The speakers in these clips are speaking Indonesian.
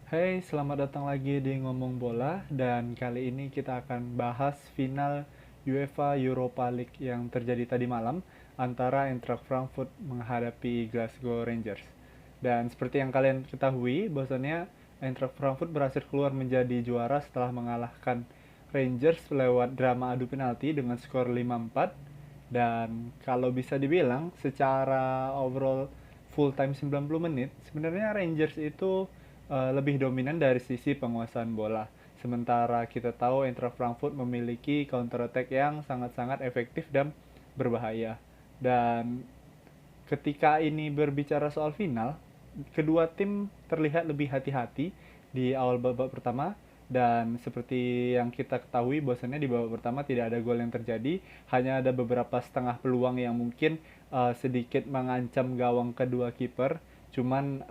Hai, selamat datang lagi di Ngomong Bola dan kali ini kita akan bahas final UEFA Europa League yang terjadi tadi malam antara Eintracht Frankfurt menghadapi Glasgow Rangers. Dan seperti yang kalian ketahui, bahwasannya Eintracht Frankfurt berhasil keluar menjadi juara setelah mengalahkan Rangers lewat drama adu penalti dengan skor 5-4. Dan kalau bisa dibilang secara overall full time 90 menit, sebenarnya Rangers itu lebih dominan dari sisi penguasaan bola. Sementara kita tahu Eintracht Frankfurt memiliki counter attack yang sangat-sangat efektif dan berbahaya. Dan ketika ini berbicara soal final, kedua tim terlihat lebih hati-hati di awal babak pertama dan seperti yang kita ketahui bahwasannya di babak pertama tidak ada gol yang terjadi, hanya ada beberapa setengah peluang yang mungkin sedikit mengancam gawang kedua kiper, cuman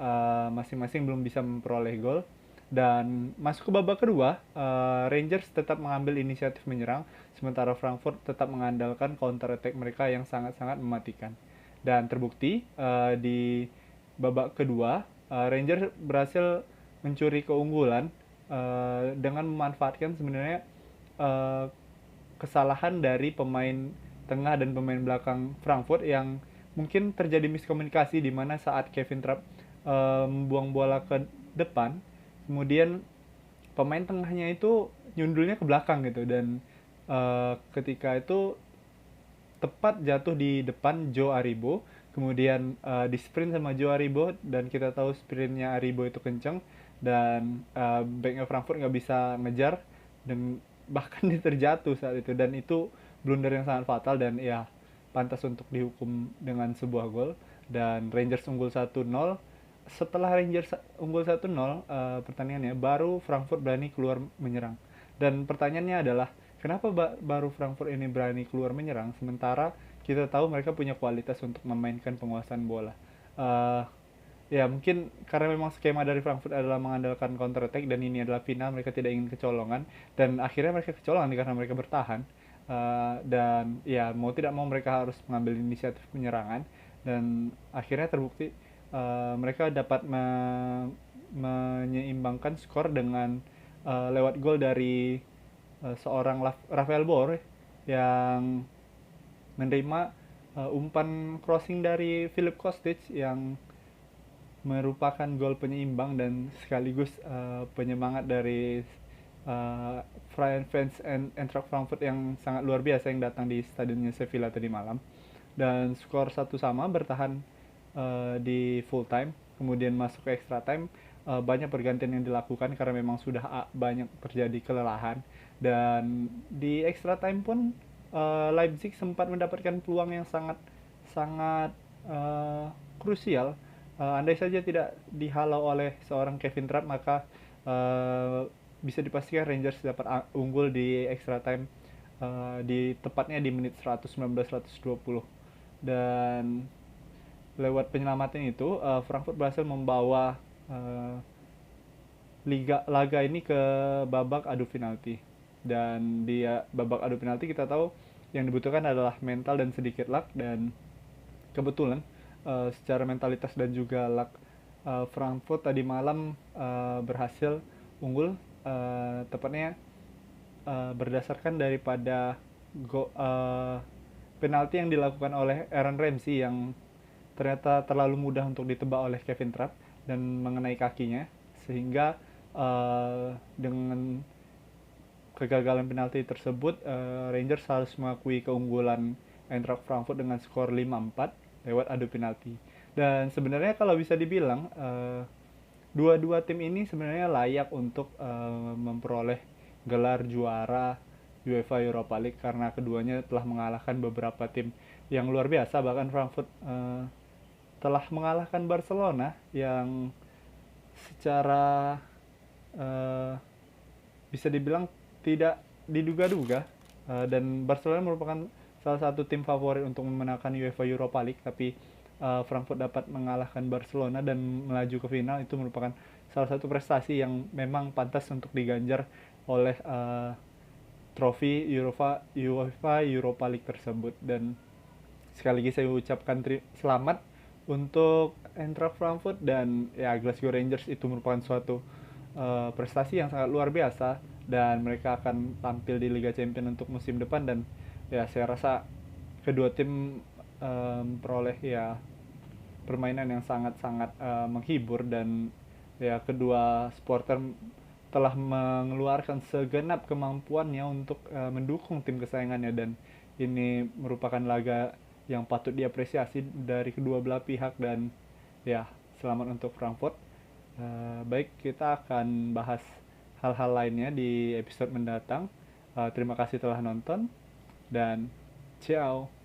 masing-masing belum bisa memperoleh gol. Dan masuk ke babak kedua, Rangers tetap mengambil inisiatif menyerang, sementara Frankfurt tetap mengandalkan counter attack mereka yang sangat-sangat mematikan. Dan terbukti di babak kedua Rangers berhasil mencuri keunggulan dengan memanfaatkan sebenarnya uh, kesalahan dari pemain tengah dan pemain belakang Frankfurt yang mungkin terjadi miskomunikasi di mana saat Kevin Trapp membuang bola ke depan, kemudian pemain tengahnya itu nyundulnya ke belakang gitu dan ketika itu tepat jatuh di depan Joe Aribo, kemudian di sprint sama Joe Aribo dan kita tahu sprintnya Aribo itu kenceng dan backnya Frankfurt nggak bisa ngejar dan bahkan dia terjatuh saat itu dan itu blunder yang sangat fatal dan ya pantas untuk dihukum dengan sebuah gol dan Rangers unggul 1-0. Setelah Rangers unggul 1-0 pertandingannya baru Frankfurt berani keluar menyerang dan pertanyaannya adalah kenapa baru Frankfurt ini berani keluar menyerang sementara kita tahu mereka punya kualitas untuk memainkan penguasaan bola. Uh, Ya mungkin karena memang skema dari Frankfurt adalah mengandalkan counter attack dan ini adalah final mereka tidak ingin kecolongan dan akhirnya mereka kecolongan karena mereka bertahan. Dan ya mau tidak mau mereka harus mengambil inisiatif penyerangan dan akhirnya terbukti mereka dapat menyeimbangkan skor dengan lewat gol dari seorang Rafael Bor yang menerima umpan crossing dari Philip Kostic yang merupakan gol penyeimbang dan sekaligus penyemangat dari fans Eintracht Frankfurt yang sangat luar biasa yang datang di stadionnya Sevilla tadi malam. Dan skor satu sama bertahan di full time, kemudian masuk ke extra time. Banyak pergantian yang dilakukan karena memang sudah banyak terjadi kelelahan. Dan di extra time pun Leipzig sempat mendapatkan peluang yang sangat sangat krusial. Andai saja tidak dihalau oleh seorang Kevin Trapp maka uh, bisa dipastikan Rangers dapat unggul di extra time di tepatnya di menit 119-120 dan lewat penyelamatan itu Frankfurt berhasil membawa uh, laga ini ke babak adu penalti dan di babak adu penalti kita tahu yang dibutuhkan adalah mental dan sedikit luck dan kebetulan secara mentalitas dan juga luck Frankfurt tadi malam berhasil unggul tepatnya berdasarkan daripada penalti yang dilakukan oleh Aaron Ramsey yang ternyata terlalu mudah untuk ditebak oleh Kevin Trapp dan mengenai kakinya sehingga dengan kegagalan penalti tersebut Rangers harus mengakui keunggulan Eintracht Frankfurt dengan skor 5-4 lewat adu penalti. Dan sebenarnya kalau bisa dibilang dua-dua tim ini sebenarnya layak untuk memperoleh gelar juara UEFA Europa League karena keduanya telah mengalahkan beberapa tim yang luar biasa bahkan Frankfurt telah mengalahkan Barcelona yang secara eh, bisa dibilang tidak diduga-duga dan Barcelona merupakan salah satu tim favorit untuk memenangkan UEFA Europa League tapi Frankfurt dapat mengalahkan Barcelona dan melaju ke final itu merupakan salah satu prestasi yang memang pantas untuk diganjar oleh trofi UEFA Europa League tersebut dan sekali lagi saya ucapkan selamat untuk Eintracht Frankfurt dan ya Glasgow Rangers itu merupakan suatu prestasi yang sangat luar biasa, dan mereka akan tampil di Liga Champions untuk musim depan. Dan ya saya rasa kedua tim peroleh ya permainan yang sangat-sangat menghibur, dan ya kedua supporter telah mengeluarkan segenap kemampuannya untuk mendukung tim kesayangannya, dan ini merupakan laga yang patut diapresiasi dari kedua belah pihak. Dan ya, selamat untuk Frankfurt. Baik, kita akan bahas hal-hal lainnya di episode mendatang. Terima kasih telah nonton, dan ciao.